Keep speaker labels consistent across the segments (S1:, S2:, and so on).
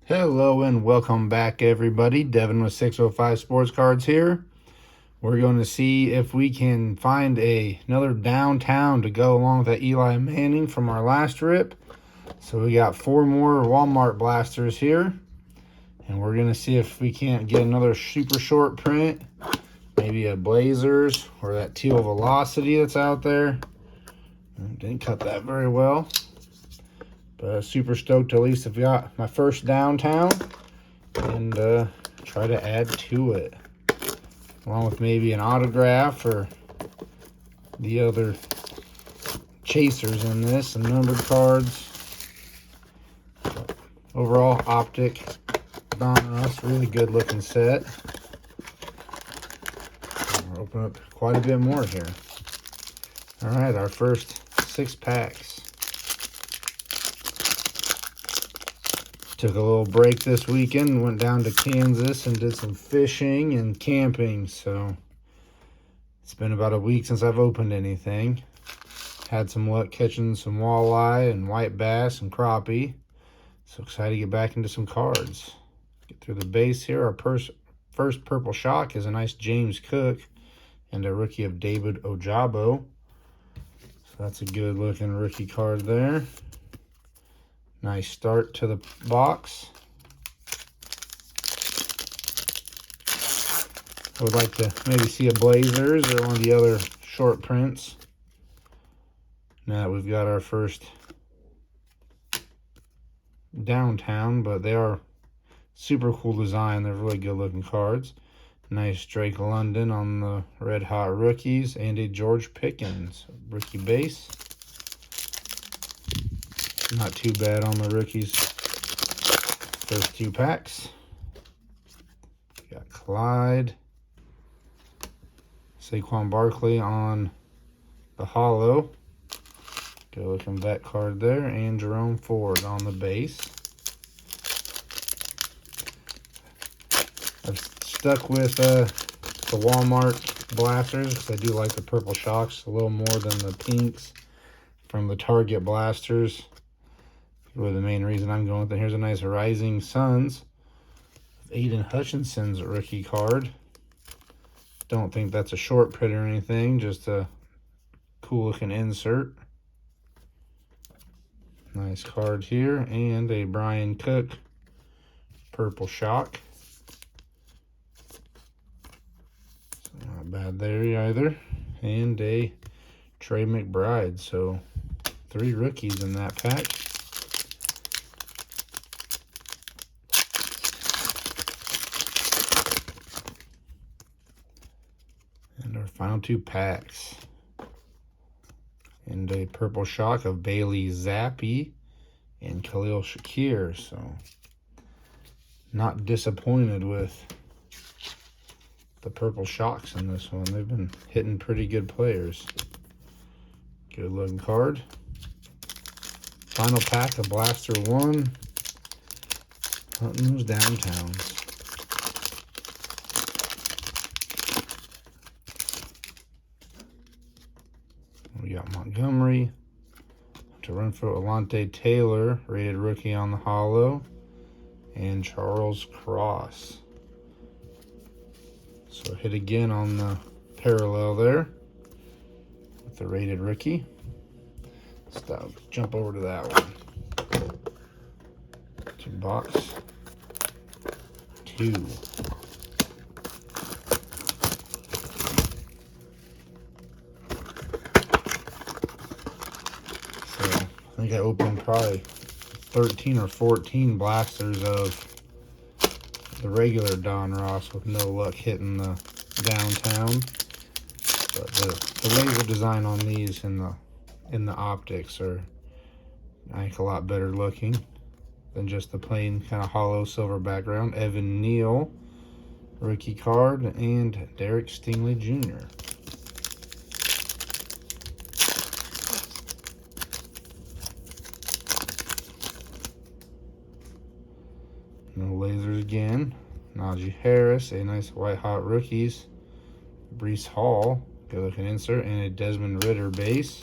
S1: Hello and welcome back, everybody. Devin with 605 Sports Cards here. We're going to see if we can find another downtown to go along with that Eli Manning from our last rip. So we got 4 more Walmart blasters here, and we're going to see if we can't get another super short print, maybe a Blazers or that Teal Velocity that's out there. Didn't cut that very well. But super stoked, at least I've got my first downtown, and try to add to it, along with maybe an autograph or the other chasers in this, some numbered cards. But overall, Optic, Donruss, really good looking set. We'll open up quite a bit more here. All right, our first 6 packs. Took a little break this weekend, went down to Kansas and did some fishing and camping, so it's been about a week since I've opened anything. Had some luck catching some walleye and white bass and crappie, so excited to get back into some cards. Get through the base here. Our first purple shock is a nice James Cook and a rookie of David Ojabo, so that's a good looking rookie card there. Nice start to the box. I would like to maybe see a Blazers or one of the other short prints. Now that we've got our first downtown, but they are super cool design. They're really good looking cards. Nice Drake London on the Red Hot Rookies and a George Pickens rookie base. Not too bad on the rookies. First 2 packs. Got Clyde, Saquon Barkley on the hollow. Good looking vet card there. And Jerome Ford on the base. I've stuck with the Walmart blasters because I do like the purple shocks a little more than the pinks from the Target blasters. Really the main reason I'm going with it. Here's a nice Rising Suns. Aiden Hutchinson's rookie card. Don't think that's a short print or anything, just a cool looking insert. Nice card here, and a Brian Cook purple shock. So not bad there either. And a Trey McBride. So 3 rookies in that pack. And our final 2 packs. And a purple shock of Bailey Zappi and Khalil Shakir. So not disappointed with the purple shocks in this one. They've been hitting pretty good players. Good looking card. Final pack of Blaster 1. Hunting those downtowns. We got Montgomery, Toronto Alante Taylor, rated rookie on the hollow, and Charles Cross. So hit again on the parallel there with the rated rookie. Let's jump over to that one. To box 2. I think I opened probably 13 or 14 blasters of the regular Donruss with no luck hitting the downtown. But the laser design on these in the optics are, I think, a lot better looking than just the plain kind of hollow silver background. Evan Neal, rookie card, and Derek Stingley Jr. No lasers again. Najee Harris, a nice white hot rookies. Breece Hall, good looking insert, and a Desmond Ridder base.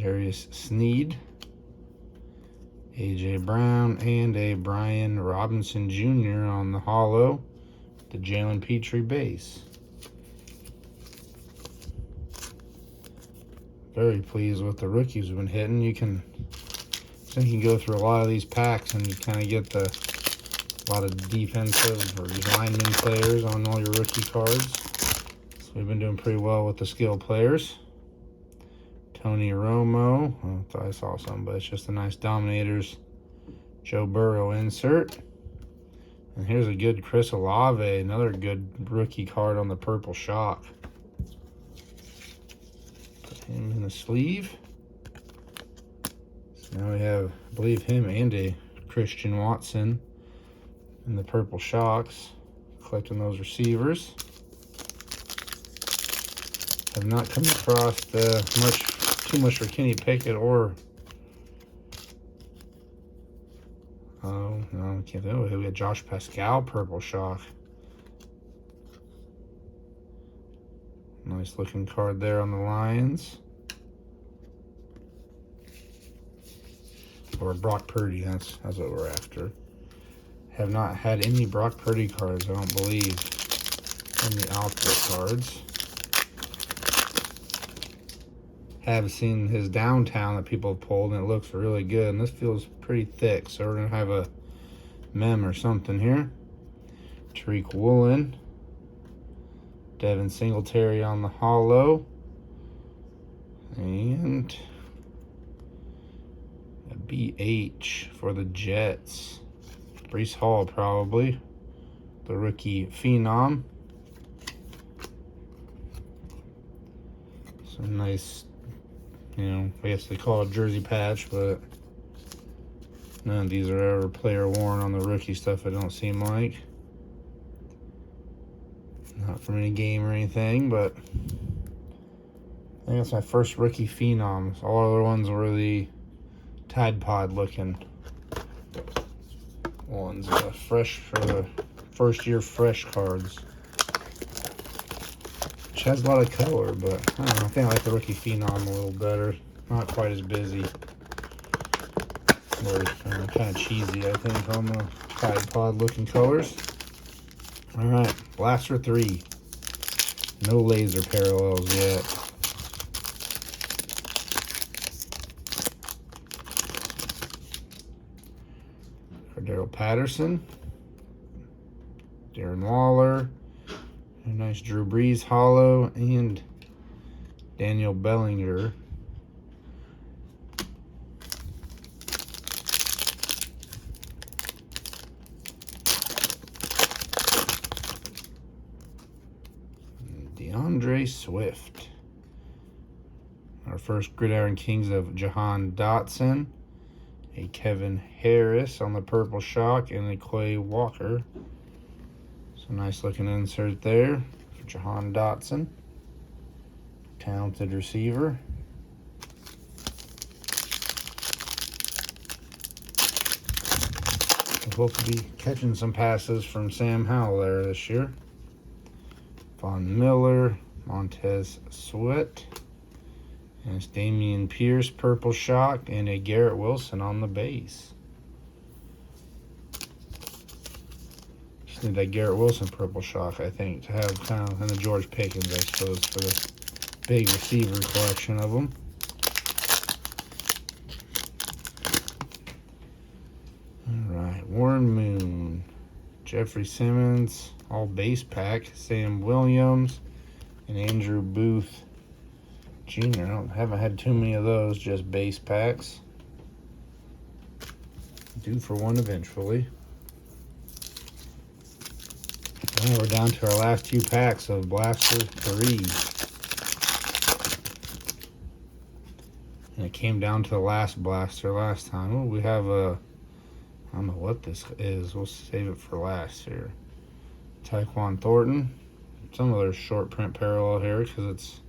S1: Darius Sneed, A.J. Brown, and a Brian Robinson Jr. on the holo, the Jalen Petrie base. Very pleased with the rookies we've been hitting. You can go through a lot of these packs and you kind of get a lot of defensive or lineman players on all your rookie cards. So we've been doing pretty well with the skill players. Tony Romo, I thought I saw some, but it's just a nice Dominators Joe Burrow insert. And here's a good Chris Olave, another good rookie card on the Purple Shock. Put him in the sleeve. So now we have, I believe, him and a Christian Watson in the Purple Shocks. Collecting those receivers. Have not come across too much for Kenny Pickett or no, I can't think. We got Josh Pascal Purple Shock. Nice looking card there on the Lions. Or Brock Purdy, that's what we're after. Have not had any Brock Purdy cards, I don't believe, in the Optic cards. Have seen his downtown that people have pulled, and it looks really good. And this feels pretty thick, so we're going to have a mem or something here. Tariq Woolen. Devin Singletary on the holo. And a BH for the Jets. Breece Hall, probably. The rookie phenom. Some nice, I guess they call it jersey patch, but none of these are ever player worn on the rookie stuff, it don't seem like. Not from any game or anything, but I think that's my first rookie phenoms. All other ones were the Tide Pod looking ones. Fresh for the first year fresh cards. Which has a lot of color, but I don't know. I think I like the rookie phenom a little better. Not quite as busy. Or kind of cheesy, I think, on the Tide Pod looking colors. Alright, Blaster 3. No laser parallels yet. Cordero Patterson. Darren Waller. A nice Drew Brees holo. And Daniel Bellinger. DeAndre Swift. Our first Gridiron Kings of Jahan Dotson. A Kevin Harris on the Purple Shock. And a Quay Walker. So nice looking insert there for Jahan Dotson. Talented receiver. We'll be catching some passes from Sam Howell there this year. Von Miller, Montez Sweat, and it's Damian Pierce, Purple Shock, and a Garrett Wilson on the base. Just need that Garrett Wilson Purple Shock, I think, to have kind of in the George Pickens, I suppose, for the big receiver collection of them. All right, Warren Moon, Jeffrey Simmons, all base pack, Sam Williams, and Andrew Booth Jr. I haven't had too many of those, just base packs. Due for one eventually. Now we're down to our last two packs of Blaster 3. And it came down to the last blaster last time. Oh, we have a, I don't know what this is. We'll save it for last here. Tyquan Thornton. Some of their short print parallel here because it's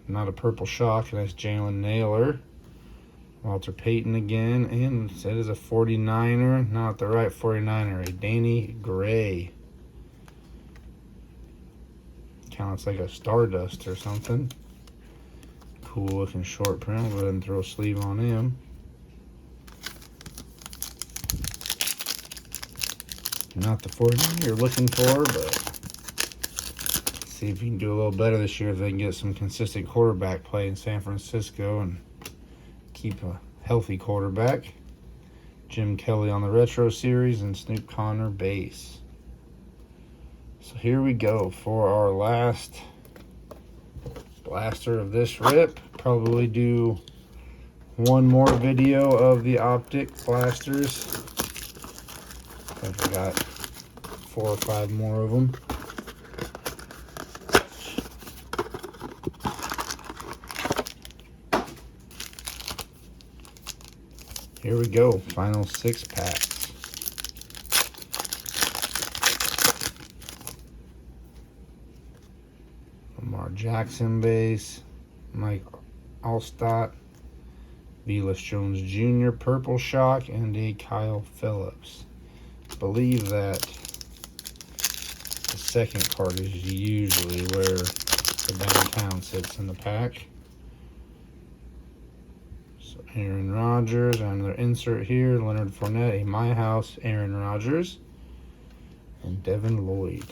S1: not a Purple Shock. And that's Jalen Naylor. Walter Payton again. And it is a 49er. Not the right 49er. A Danny Gray. Kind of looks like a Stardust or something. cool looking short print. I'll go ahead and throw a sleeve on him. Not the 49 you're looking for, but see if you can do a little better this year if they can get some consistent quarterback play in San Francisco and keep a healthy quarterback. Jim Kelly on the Retro Series and Snoop Connor base. So here we go for our last blaster of this rip. Probably do one more video of the Optic blasters. I've got 4 or 5 more of them. Here we go, final 6 packs. Lamar Jackson base, Mike Alstott, Velus Jones Jr. purple shock, and a Kyle Phillips. I believe that the second card is usually where the downtown sits in the pack. So Aaron Rodgers, another insert here, Leonard Fournette, a My House Aaron Rodgers, and Devin Lloyd.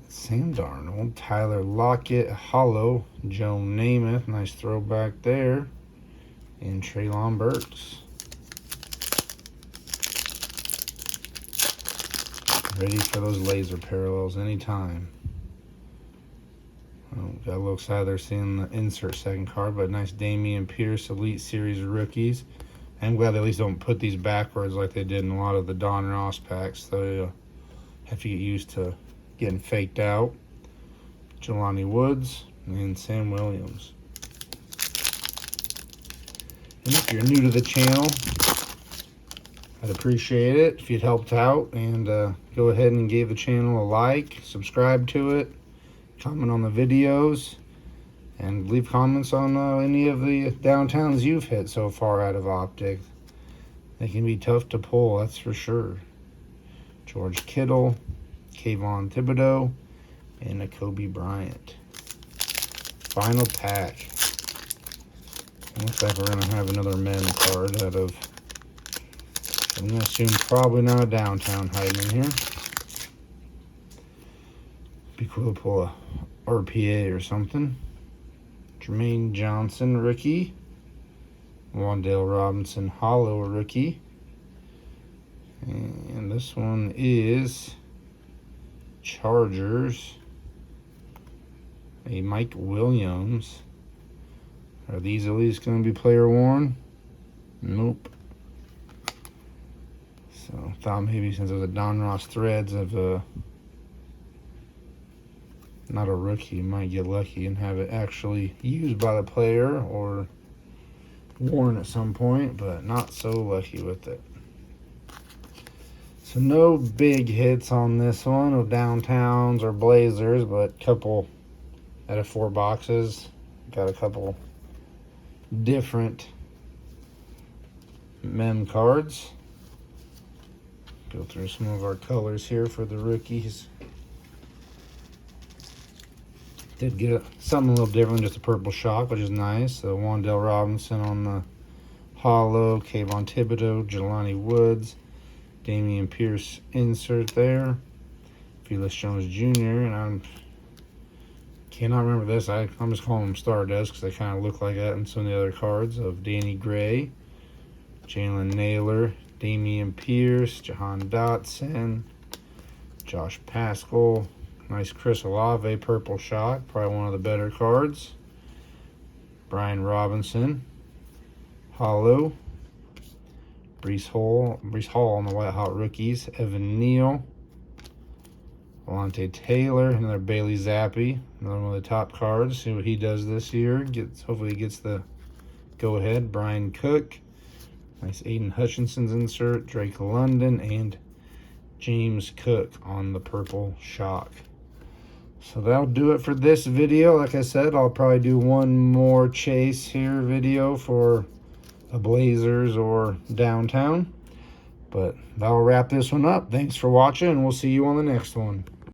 S1: Sam Darnold, Tyler Lockett, hollow, Joe Namath, nice throwback there, and Treylon Burks. Ready for those laser parallels anytime. Oh, got a little excited there seeing the insert second card, but nice Dameon Pierce Elite Series rookies. I'm glad they at least don't put these backwards like they did in a lot of the Don Ross packs, so you have to get used to getting faked out. Jelani Woods and Sam Williams. And if you're new to the channel, I'd appreciate it if you'd helped out and go ahead and give the channel a like, subscribe to it, comment on the videos, and leave comments on any of the downtowns you've hit so far out of Optic. They can be tough to pull, that's for sure. George Kittle, Kayvon Thibodeau, and a Kobe Bryant. Final pack. Looks like we're going to have another men card out of, I'm going to assume probably not a downtown hiding in here. Be cool to pull a RPA or something. Jermaine Johnson, rookie. Wan'Dale Robinson, hollow, rookie. And this one is Chargers. A Mike Williams. Are these at least going to be player worn? Nope. So I thought maybe since it was a Don Ross Threads of not a rookie, you might get lucky and have it actually used by the player or worn at some point, but not so lucky with it. So no big hits on this one, no downtowns or blazers, but a couple out of 4 boxes. Got a couple different mem cards. Go through some of our colors here for the rookies. Did get something a little different, just a purple shock, which is nice. So Wan'Dale Robinson on the hollow, Kayvon Thibodeau, Jelani Woods, Dameon Pierce insert there, Velus Jones Jr., and I cannot remember this. I'm just calling them Stardust because they kind of look like that in some of the other cards of Danny Gray, Jalen Naylor, Dameon Pierce, Jahan Dotson, Josh Paschal, nice Chris Olave purple shock, probably one of the better cards. Brian Robinson, hollow. Breece Hall on the White Hot rookies. Evan Neal, Alontae Taylor, another Bailey Zappi, another one of the top cards. See what he does this year. Hopefully he gets the go ahead. Brian Cook, nice Aiden Hutchinson's insert. Drake London and James Cook on the purple shock. So that'll do it for this video. Like I said, I'll probably do one more chase here video for a Blazers or downtown. But that'll wrap this one up. Thanks for watching, and we'll see you on the next one.